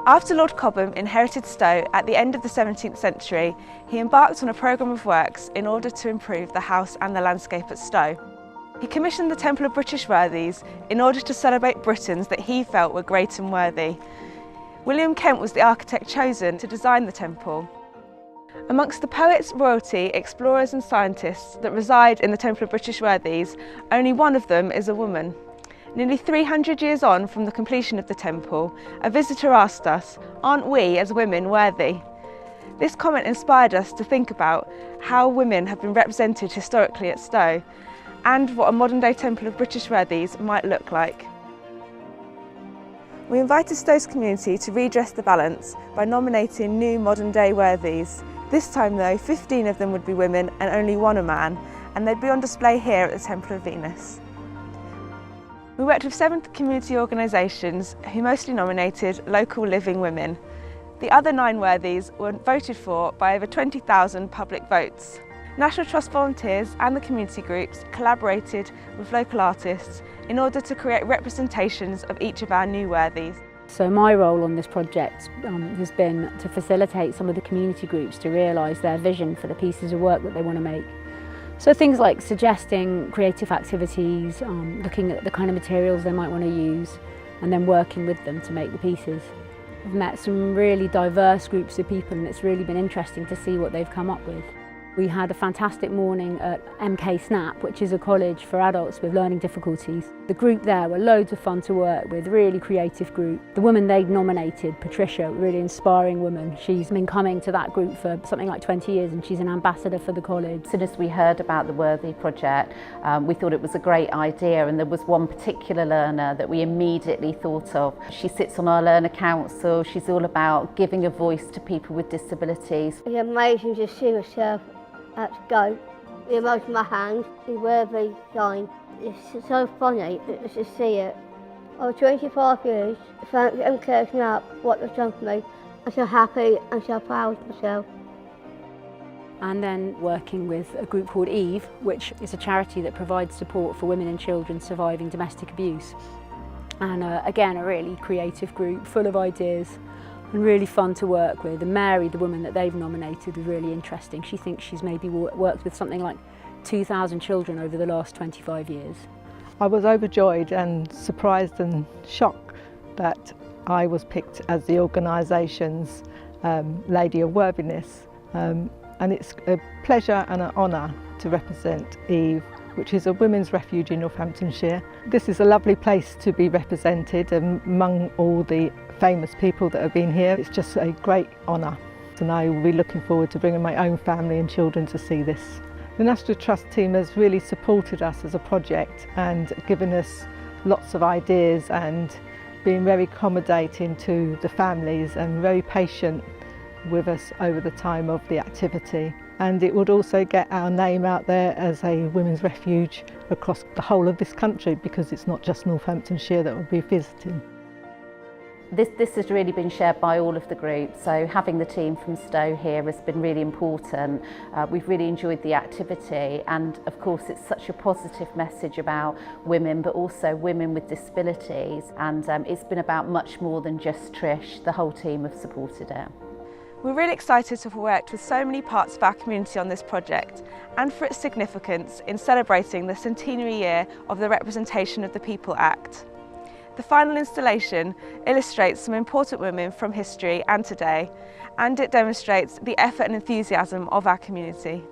After Lord Cobham inherited Stowe at the end of the 17th century, he embarked on a programme of works in order to improve the house and the landscape at Stowe. He commissioned the Temple of British Worthies in order to celebrate Britons that he felt were great and worthy. William Kent was the architect chosen to design the temple. Amongst the poets, royalty, explorers and scientists that reside in the Temple of British Worthies, only one of them is a woman. Nearly 300 years on from the completion of the temple, a visitor asked us, "Aren't we as women worthy?" This comment inspired us to think about how women have been represented historically at Stowe and what a modern-day Temple of British Worthies might look like. We invited Stowe's community to redress the balance by nominating new modern-day worthies. This time though, 15 of them would be women and only one a man, and they'd be on display here at the Temple of Venus. We worked with 7 community organisations who mostly nominated local living women. The other 9 worthies were voted for by over 20,000 public votes. National Trust volunteers and the community groups collaborated with local artists in order to create representations of each of our new worthies. So my role on this project has been to facilitate some of the community groups to realise their vision for the pieces of work that they want to make. So things like suggesting creative activities, looking at the kind of materials they might want to use, and then working with them to make the pieces. I've met some really diverse groups of people and it's really been interesting to see what they've come up with. We had a fantastic morning at MK Snap, which is a college for adults with learning difficulties. The group there were loads of fun to work with, really creative group. The woman they nominated, Patricia, really inspiring woman. She's been coming to that group for something like 20 years and she's an ambassador for the college. As soon as we heard about the Worthy project, we thought it was a great idea, and there was one particular learner that we immediately thought of. She sits on our learner council. She's all about giving a voice to people with disabilities. It's amazing to see myself at Stowe, the emotion in my hand, the Worthy sign. It's so funny to see it. Over 25 years, thank MK Snap what they've done for me. I'm so happy and so proud of myself. And then working with a group called Eve, which is a charity that provides support for women and children surviving domestic abuse. And again, a really creative group, full of ideas and really fun to work with. And Mary, the woman that they've nominated, was really interesting. She thinks she's maybe worked with something like 2,000 children over the last 25 years. I was overjoyed and surprised and shocked that I was picked as the organisation's Lady of Worthiness. And it's a pleasure and an honour to represent Eve, which is a women's refuge in Northamptonshire. This is a lovely place to be represented among all the famous people that have been here. It's just a great honour, and I will be looking forward to bringing my own family and children to see this. The National Trust team has really supported us as a project and given us lots of ideas and been very accommodating to the families and very patient with us over the time of the activity. And it would also get our name out there as a women's refuge across the whole of this country, because it's not just Northamptonshire that will be visiting. This has really been shared by all of the groups, so having the team from Stowe here has been really important. We've really enjoyed the activity, and of course it's such a positive message about women, but also women with disabilities, and it's been about much more than just Trish. The whole team have supported it. We're really excited to have worked with so many parts of our community on this project and for its significance in celebrating the centenary year of the Representation of the People Act. The final installation illustrates some important women from history and today, and it demonstrates the effort and enthusiasm of our community.